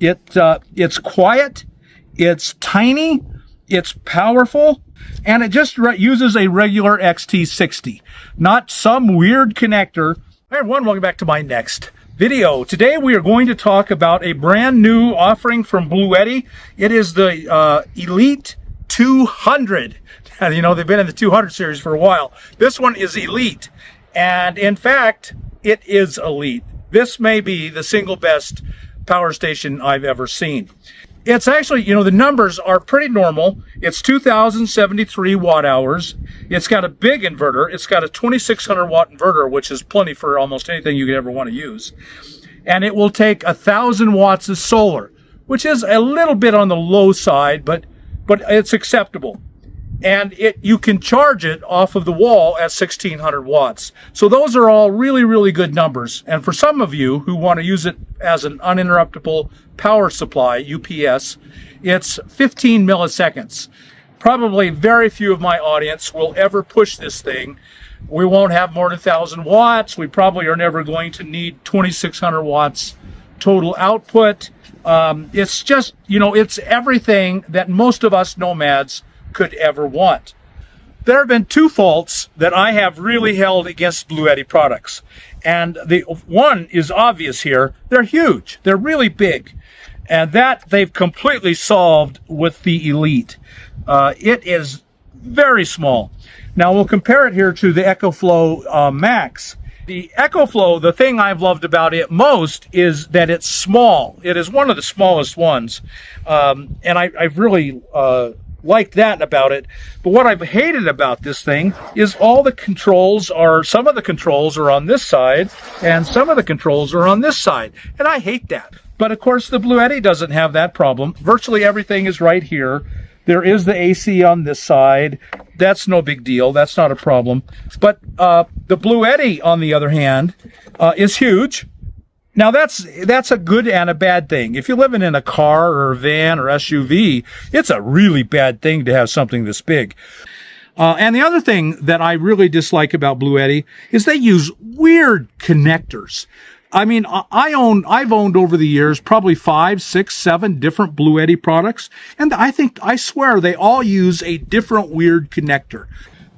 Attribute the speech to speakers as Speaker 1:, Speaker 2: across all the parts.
Speaker 1: It's quiet, it's tiny, it's powerful, and it just uses a regular XT60, not some weird connector. Hey everyone, welcome back to my next video. Today we are going to talk about a brand new offering from Bluetti. It is the Elite 200. You know, they've been in the 200 series for a while. This one is Elite, and in fact, it is Elite. This may be the single best power station I've ever seen. It's actually, you know, the numbers are pretty normal. It's 2,073 watt hours. It's got a big inverter. It's got a 2,600 watt inverter, which is plenty for almost anything you could ever want to use. And it will take 1,000 watts of solar, which is a little bit on the low side, but it's acceptable. And you can charge it off of the wall at 1,600 watts. So those are all really, really good numbers. And for some of you who want to use it as an uninterruptible power supply, UPS, it's 15 milliseconds. Probably very few of my audience will ever push this thing. We won't have more than 1,000 watts. We probably are never going to need 2,600 watts total output. It's just, you know, it's everything that most of us nomads could ever want. There have been two faults that I have really held against Bluetti products. And the one is obvious here. They're huge. They're really big. And that they've completely solved with the Elite. It is very small. Now we'll compare it here to the EcoFlow Max. The EcoFlow, the thing I've loved about it most is that it's small. It is one of the smallest ones. And I've really liked that about it. But what I've hated about this thing is all the controls are, some of the controls are on this side and some of the controls are on this side. And I hate that. But of course the Bluetti doesn't have that problem. Virtually everything is right here. There is the AC on this side. That's no big deal. That's not a problem. But the Bluetti, on the other hand, is huge. Now that's a good and a bad thing. If you're living in a car or a van or SUV, it's a really bad thing to have something this big. And the other thing that I really dislike about Bluetti is they use weird connectors. I mean, I've owned over the years probably 5, 6, 7 different Bluetti products, and I swear they all use a different weird connector.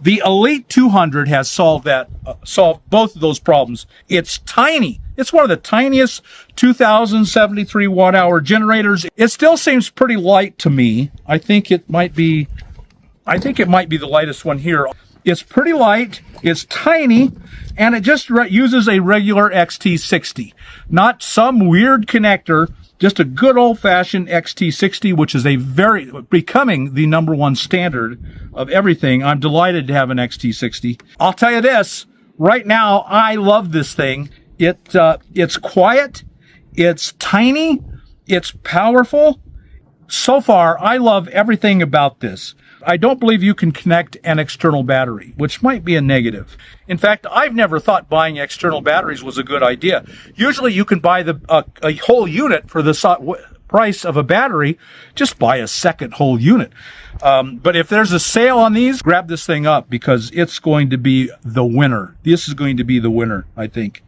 Speaker 1: The Elite 200 has solved both of those problems. It's tiny. It's one of the tiniest 2,073 watt hour generators. It still seems pretty light to me. I think it might be the lightest one here. It's pretty light, it's tiny, and it just uses a regular XT60. Not some weird connector, just a good old-fashioned XT60, which is becoming the #1 standard of everything. I'm delighted to have an XT60. I'll tell you this, right now, I love this thing. It's quiet, it's tiny, it's powerful. So far, I love everything about this. I don't believe you can connect an external battery, which might be a negative. In fact, I've never thought buying external batteries was a good idea. Usually you can buy a whole unit for the price of a battery. Just buy a second whole unit. But if there's a sale on these, grab this thing up because it's going to be the winner. This is going to be the winner, I think.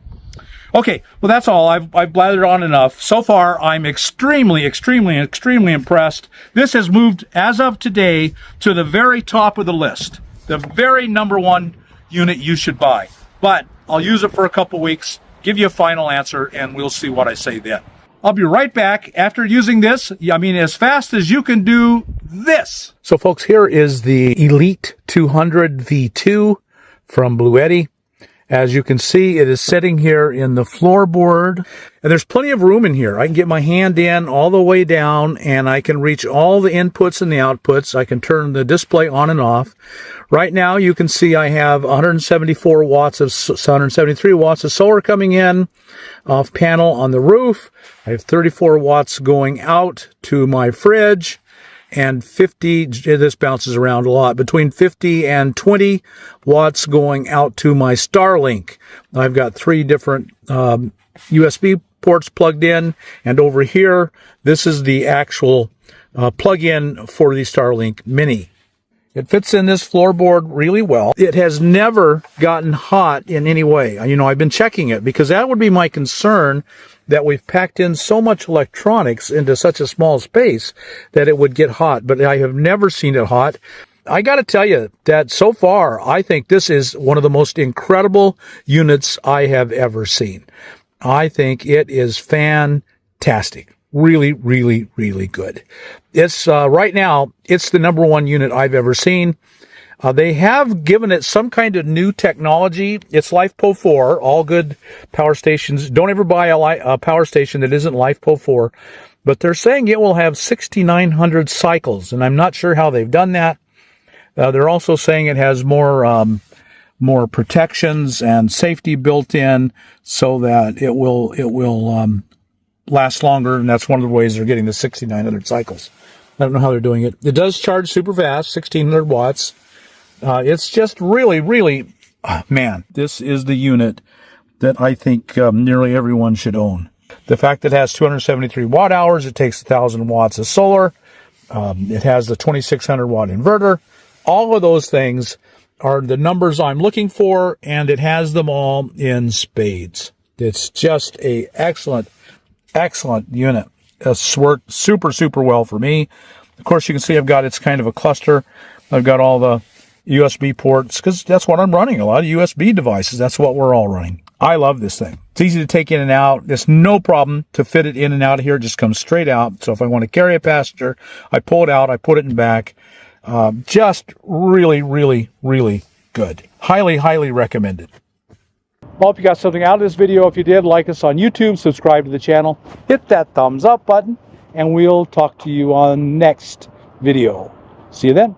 Speaker 1: Okay, well, that's all. I've blathered on enough. So far, I'm extremely, extremely, extremely impressed. This has moved, as of today, to the very top of the list. The very #1 unit you should buy. But I'll use it for a couple weeks, give you a final answer, and we'll see what I say then. I'll be right back after using this. I mean, as fast as you can do this. So, folks, here is the Elite 200 V2 from Bluetti. As you can see, it is sitting here in the floorboard, and there's plenty of room in here. I can get my hand in all the way down, and I can reach all the inputs and the outputs. I can turn the display on and off. Right now, you can see I have 173 watts of solar coming in off panel on the roof. I have 34 watts going out to my fridge. And 50, this bounces around a lot, between 50 and 20 watts going out to my Starlink. I've got 3 different USB ports plugged in, and over here, this is the actual plug-in for the Starlink Mini. It fits in this floorboard really well. It has never gotten hot in any way. You know, I've been checking it because that would be my concern, that we've packed in so much electronics into such a small space that it would get hot. But I have never seen it hot. I got to tell you that so far, I think this is one of the most incredible units I have ever seen. I think it is fantastic. Really, really, really good. It's right now, it's the #1 unit I've ever seen. They have given it some kind of new technology. It's LiFePO 4. All good power stations. Don't ever buy a power station that isn't LiFePO 4. But they're saying it will have 6,900 cycles, and I'm not sure how they've done that. They're also saying it has more protections and safety built in so that it will last longer, and that's one of the ways they're getting the 6,900 cycles. I don't know how they're doing it. It does charge super fast, 1,600 watts. It's just really, really, man, this is the unit that I think nearly everyone should own. The fact that it has 273 watt hours, it takes 1,000 watts of solar, it has the 2,600 watt inverter. All of those things are the numbers I'm looking for, and it has them all in spades. It's just a excellent unit. It's worked super, super well for me. Of course, you can see I've got, it's kind of a cluster. I've got all the USB ports, because that's what I'm running, a lot of USB devices. That's what we're all running. I love this thing. It's easy to take in and out. There's no problem to fit it in and out of here. It just comes straight out. So if I want to carry a passenger, I pull it out, I put it in back. Just really, really, really good. Highly, highly recommended. Well, hope you got something out of this video. If you did, like us on YouTube, subscribe to the channel, hit that thumbs up button, and we'll talk to you on next video. See you then.